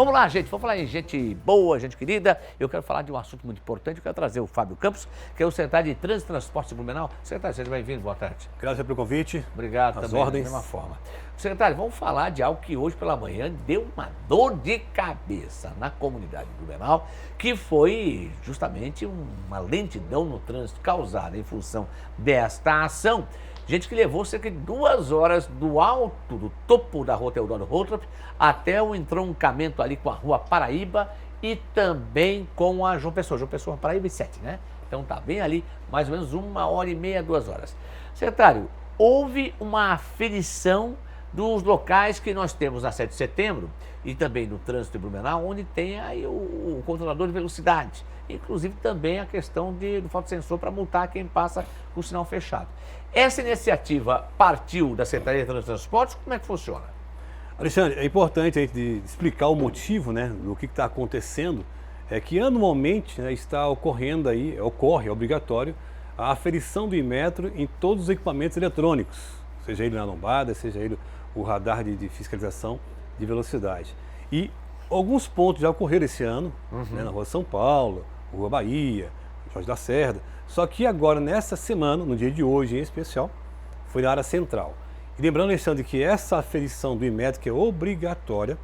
Vamos lá, gente, vamos falar em gente boa, gente querida. Eu quero falar de um assunto muito importante, eu quero trazer o Fábio Campos, que é o secretário de Trânsito e Transporte de Blumenau. Secretário, seja bem-vindo, boa tarde. Obrigado pelo convite. Obrigado As também, ordens. da mesma forma. Secretário, vamos falar de algo que hoje pela manhã deu uma dor de cabeça na comunidade de Blumenau, que foi justamente uma lentidão no trânsito causada em função desta ação. Gente que levou cerca de 2 horas do alto, do topo da rua Teodoro Rottrup, até o entroncamento ali com a rua Paraíba e também com a João Pessoa, Paraíba e 7, né? Então tá bem ali, mais ou menos 1h30, 2 horas. Secretário, houve uma aferição dos locais que nós temos na 7 de setembro e também no trânsito de Blumenau, onde tem aí o controlador de velocidade. Inclusive também a questão do fotossensor para multar quem passa com o sinal fechado. Essa iniciativa partiu da Secretaria de Transportes, como é que funciona? Alexandre, é importante a gente explicar o motivo, né, do que está acontecendo, é que anualmente, né, está ocorrendo aí, é obrigatório, a aferição do Inmetro em todos os equipamentos eletrônicos, seja ele na lombada, seja ele o radar de fiscalização de velocidade. E alguns pontos já ocorreram esse ano, né, na Rua São Paulo, Rua Bahia, Jorge Lacerda, só que agora, nessa semana, no dia de hoje em especial, foi na área central. E lembrando, Alexandre, que essa aferição do Inmetro, que é obrigatória,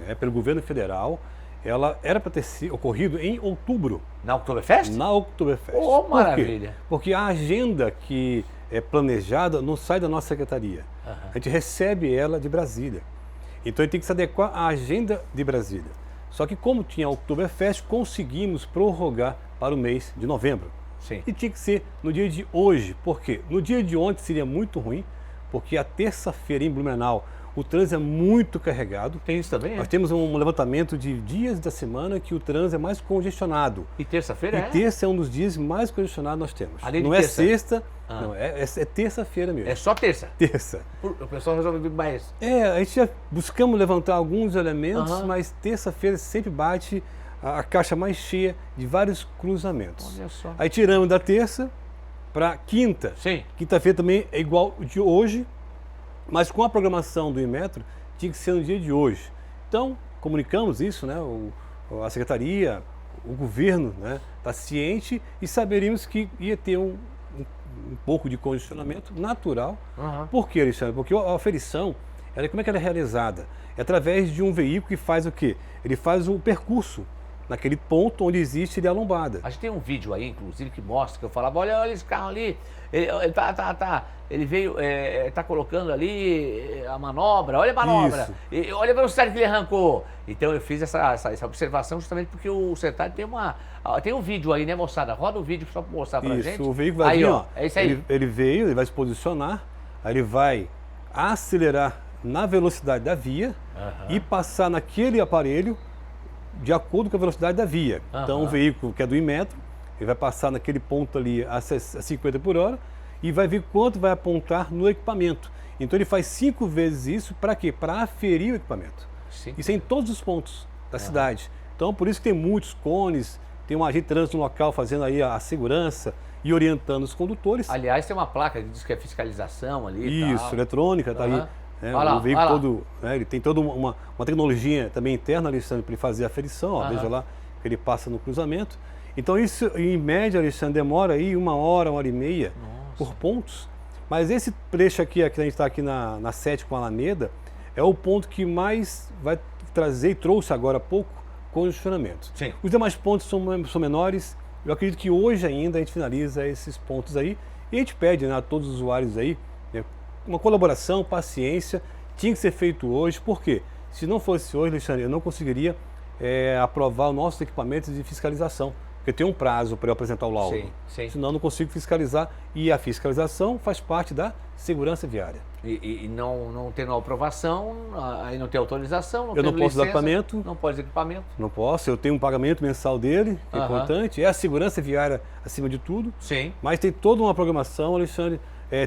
né, pelo governo federal, ela era para ter ocorrido em outubro. Na Oktoberfest? Na Oktoberfest. Oh, maravilha! Porque a agenda que é planejada não sai da nossa secretaria. A gente recebe ela de Brasília. Então, a gente tem que se adequar à agenda de Brasília. Só que como tinha a Oktoberfest, conseguimos prorrogar para o mês de novembro. Sim. E tinha que ser no dia de hoje. Por quê? No dia de ontem seria muito ruim, porque a terça-feira em Blumenau o trânsito é muito carregado. Tem isso também, Nós temos um levantamento de dias da semana que o trânsito é mais congestionado. E terça-feira E terça é um dos dias mais congestionados que nós temos. Além de não terça? é sexta, não, é terça-feira mesmo. É só terça? Terça. O pessoal resolve vir mais. A gente já buscamos levantar alguns elementos, mas terça-feira sempre bate a caixa mais cheia de vários cruzamentos. Olha só. Aí tiramos da terça para quinta. Sim. Quinta-feira também é igual de hoje, mas com a programação do Inmetro tinha que ser no dia de hoje. Então, comunicamos isso, né? A secretaria, o governo, né, está ciente e saberíamos que ia ter um pouco de congestionamento natural. Por quê, Alexandre? Porque a aferição, como é que ela é realizada? É através de um veículo que faz o quê? Ele faz o percurso naquele ponto onde existe a lombada. A gente tem um vídeo aí, inclusive, que mostra, que eu falava, olha esse carro ali, ele veio, tá colocando ali a manobra, olha a manobra, olha a velocidade que ele arrancou. Então eu fiz essa observação justamente porque o secretário tem um vídeo aí, né, moçada? Roda o vídeo só para mostrar pra gente. O veículo vai aí, vir, ó, é isso aí. Ele veio, ele vai se posicionar, aí ele vai acelerar na velocidade da via e passar naquele aparelho de acordo com a velocidade da via. Então, o veículo que é do Inmetro, ele vai passar naquele ponto ali a 50 por hora e vai ver quanto vai apontar no equipamento. Então, ele faz 5 vezes isso para quê? Para aferir o equipamento. Isso é em todos os pontos da cidade. Então, por isso que tem muitos cones, tem um agente de trânsito no local fazendo aí a segurança e orientando os condutores. Aliás, tem uma placa que diz que é fiscalização ali. Isso, eletrônica, tá aí. O veículo todo, ele tem toda uma tecnologia também interna, Alexandre, para ele fazer a aferição, ó, veja lá que ele passa no cruzamento. Então isso, em média, Alexandre, demora aí 1 hora, 1h30 por pontos. Mas esse trecho aqui, que a gente está aqui na 7 com a Alameda, é o ponto que mais vai trazer, e trouxe agora há pouco, congestionamento. Os demais pontos são menores. Eu acredito que hoje ainda a gente finaliza esses pontos aí. E a gente pede, né, a todos os usuários aí, uma colaboração, paciência, tinha que ser feito hoje, por quê? Se não fosse hoje, Alexandre, eu não conseguiria aprovar os nossos equipamentos de fiscalização, porque tem um prazo para eu apresentar o laudo, senão eu não consigo fiscalizar, e a fiscalização faz parte da segurança viária. E não tendo aprovação, aí não tem autorização, eu não posso dar equipamento. Não pode equipamento. Não posso, eu tenho um pagamento mensal dele, que é importante, é a segurança viária acima de tudo, mas tem toda uma programação, Alexandre.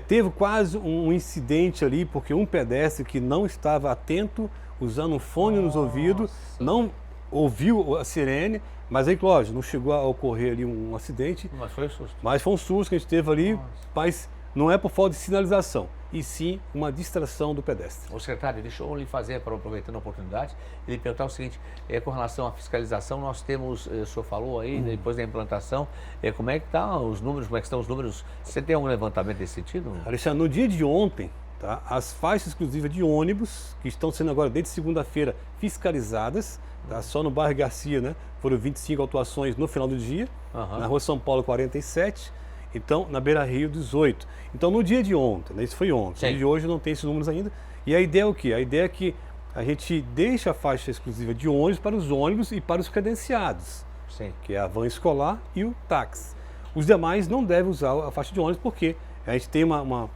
Teve quase um incidente ali, porque um pedestre que não estava atento, usando um fone nos ouvidos, não ouviu a sirene, mas aí, lógico, não chegou a ocorrer ali um acidente. Mas foi um susto. Mas foi um susto que a gente teve ali, mas não é por falta de sinalização, e sim uma distração do pedestre. Ô secretário, deixa eu lhe fazer, aproveitando a oportunidade, ele perguntar o seguinte, com relação à fiscalização, nós temos, o senhor falou aí, depois da implantação, como é que estão os números, como é que estão os números? Você tem algum levantamento nesse sentido? Alexandre, no dia de ontem, tá, as faixas exclusivas de ônibus, que estão sendo agora desde segunda-feira fiscalizadas, tá, só no bairro Garcia, né, foram 25 autuações no final do dia, na Rua São Paulo 47, então na Beira Rio 18. Então no dia de ontem, né, isso foi ontem, no dia de hoje não tem esses números ainda, e a ideia é o quê? A ideia é que a gente deixa a faixa exclusiva de ônibus para os ônibus e para os credenciados, que é a van escolar e o táxi. Os demais não devem usar a faixa de ônibus porque a gente tem uma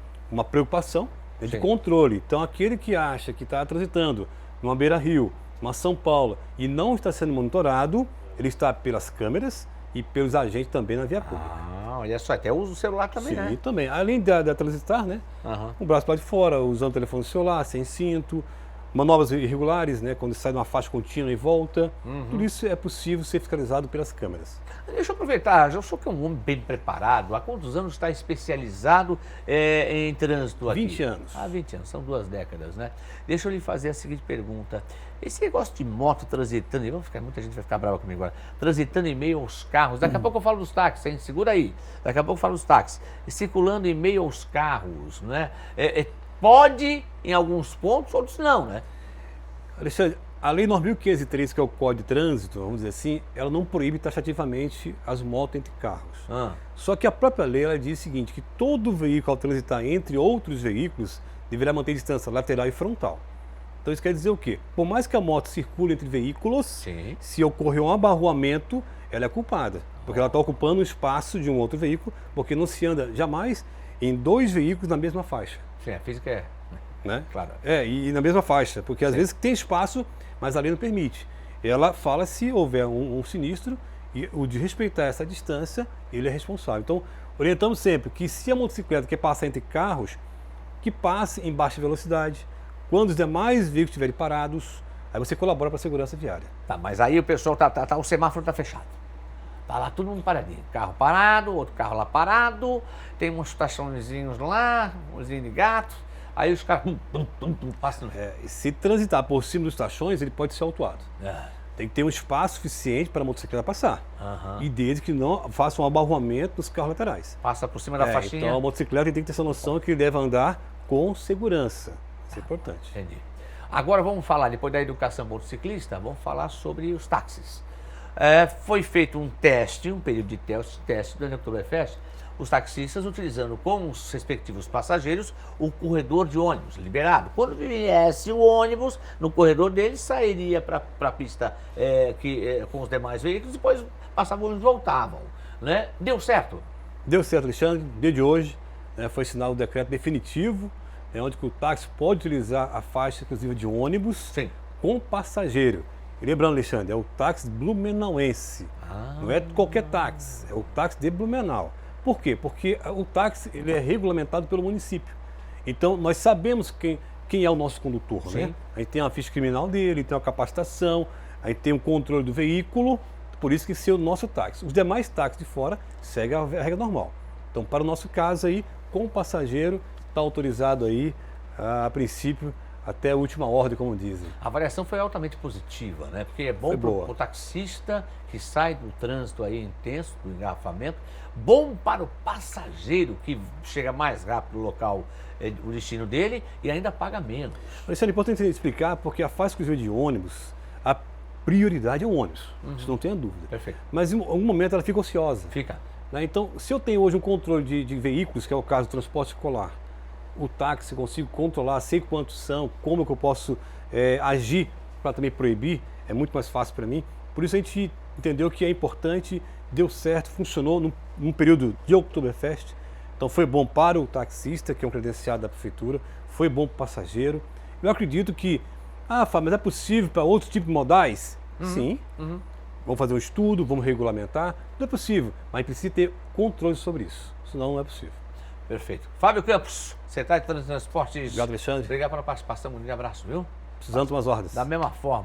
preocupação, né, de controle. Então aquele que acha que está transitando numa Beira Rio, numa São Paulo e não está sendo monitorado, ele está pelas câmeras e pelos agentes também na via pública. Olha só, até usa o celular também, né? Sim, também. Além de transitar, né? O braço para de fora, usando o telefone celular, sem cinto, manobras irregulares, né? Quando sai de uma faixa contínua e volta. Tudo isso é possível ser fiscalizado pelas câmeras. Deixa eu aproveitar, eu sou que é um homem bem preparado. Há quantos anos está especializado em trânsito aqui? 20 anos. 20 anos, são 2 décadas, né? Deixa eu lhe fazer a seguinte pergunta. Esse negócio de moto transitando, muita gente vai ficar brava comigo agora, transitando em meio aos carros, daqui a pouco eu falo dos táxis, hein? Segura aí, daqui a pouco eu falo dos táxis, circulando em meio aos carros, né? Pode em alguns pontos, outros não, né? Alexandre, a Lei 9.503, que é o Código de Trânsito, vamos dizer assim, ela não proíbe taxativamente as motos entre carros. Só que a própria lei ela diz o seguinte, que todo veículo ao transitar entre outros veículos deverá manter distância lateral e frontal. Então isso quer dizer o quê? Por mais que a moto circule entre veículos, se ocorrer um abarroamento, ela é culpada. Porque ela está ocupando o espaço de um outro veículo, porque não se anda jamais em 2 veículos na mesma faixa. Sim, a física é... Né? Claro. E na mesma faixa, porque às vezes tem espaço, mas a lei não permite. Ela fala se houver um sinistro e o de respeitar essa distância, ele é responsável. Então, orientamos sempre que se a motocicleta quer passar entre carros, que passe em baixa velocidade. Quando os demais veículos estiverem parados, aí você colabora para a segurança viária. Tá, mas aí o pessoal o semáforo está fechado. Tá lá todo mundo paradinho. Carro parado, outro carro lá parado, tem uns estaçõezinhos lá, umzinho de gato. Aí os caras passam. Se transitar por cima dos estações, ele pode ser autuado. Tem que ter um espaço suficiente para a motocicleta passar. E desde que não faça um abarroamento nos carros laterais. Passa por cima da faixinha. Então a motocicleta tem que ter essa noção que ele deve andar com segurança. Isso é importante. Entendi. Agora vamos falar, depois da educação motociclista, vamos falar sobre os táxis. Foi feito um período de teste do Oktoberfest, os taxistas utilizando com os respectivos passageiros o corredor de ônibus liberado. Quando viesse o ônibus, no corredor dele sairia para a pista com os demais veículos, depois passavam e voltavam. Né? Deu certo? Deu certo, Alexandre. No dia de hoje, né, foi assinado o decreto definitivo, onde que o táxi pode utilizar a faixa exclusiva de ônibus com passageiro. E lembrando, Alexandre, é o táxi blumenauense. Não é qualquer táxi, é o táxi de Blumenau. Por quê? Porque o táxi ele é regulamentado pelo município. Então, nós sabemos quem é o nosso condutor, né? A gente tem a ficha criminal dele, tem uma capacitação, a gente tem um controle do veículo, por isso que esse é o nosso táxi. Os demais táxis de fora seguem a regra normal. Então, para o nosso caso aí, com o passageiro, está autorizado aí, a princípio, até a última ordem, como dizem. A avaliação foi altamente positiva, né? Porque é bom para o taxista que sai do trânsito aí intenso, do engarrafamento, bom para o passageiro que chega mais rápido no local, o destino dele, e ainda paga menos. Isso é importante explicar, porque a faixa exclusiva de ônibus, a prioridade é o ônibus, isso não tenha dúvida. Perfeito. Mas em algum momento ela fica ociosa. Fica. Né? Então, se eu tenho hoje um controle de veículos, que é o caso do transporte escolar, o táxi eu consigo controlar, sei quantos são, como que eu posso agir para também proibir, é muito mais fácil para mim. Por isso a gente entendeu que é importante, deu certo, funcionou num período de Oktoberfest. Então foi bom para o taxista, que é um credenciado da prefeitura, foi bom para o passageiro. Eu acredito que, Fábio, mas é possível para outros tipos de modais? Sim. Vamos fazer um estudo, vamos regulamentar. Não é possível, mas precisa ter controle sobre isso, senão não é possível. Perfeito. Fábio Campos, secretário de Transportes. Obrigado, Alexandre. Obrigado pela participação, um grande abraço, viu? Precisando de umas ordens. Da mesma forma.